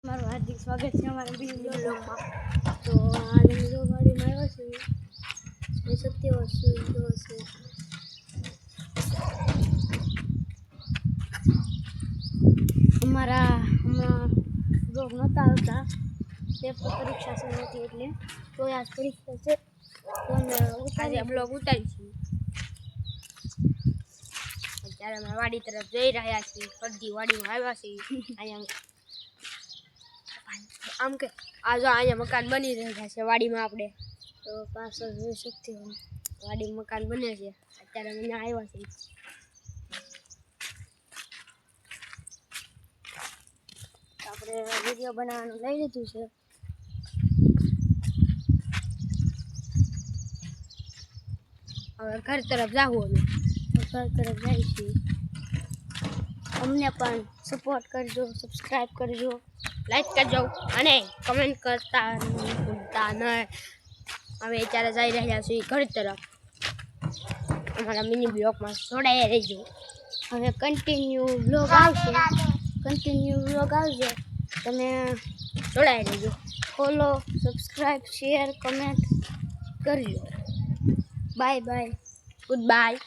મારું હાર્દિક સ્વાગત છે અમારા બીજી બ્લોગમાં. તો આજે બીજો ગાડીમાં આવ્યો છે સત્ય વસ્તુ છે. અમારા હમણાં બ્લોગ નહોતા આવતા, પેપર પરીક્ષા છે નથી એટલે તો આજ પરીક્ષા છે તો અમે આજે બ્લોગ ઉતારીશું. અત્યારે અમે વાડી તરફ જઈ રહ્યા છીએ. અડધી વાડીમાં આવ્યા છીએ. અહીંયા આમ કે આજે અહીંયા મકાન બની રહ્યા છે વાડીમાં. આપણે તો પાછળ જોઈ શકતી હોય વાડીમાં મકાન બને છે. અત્યારે અમે આવ્યા છીએ. આપણે વિડીયો બનાવવાનું લઈ લીધું છે. હવે ઘર તરફ જાવું. અમે ઘર તરફ જઈએ છીએ. અમને પણ સપોર્ટ કરજો, સબસ્ક્રાઈબ કરજો, લાઈક કરજો અને કમેન્ટ કરતા ભૂલતા નહીં. હવે અત્યારે જઈ રહ્યા છીએ ઘર તરફ. અમારા મિની બ્લોગમાં જોડાયા રહેજો. હવે કન્ટિન્યુ બ્લોગ આવશે, તમે જોડાઈ રહેજો. ફોલો, સબસ્ક્રાઈબ, શેર, કમેન્ટ કરજો. Bye bye, good bye.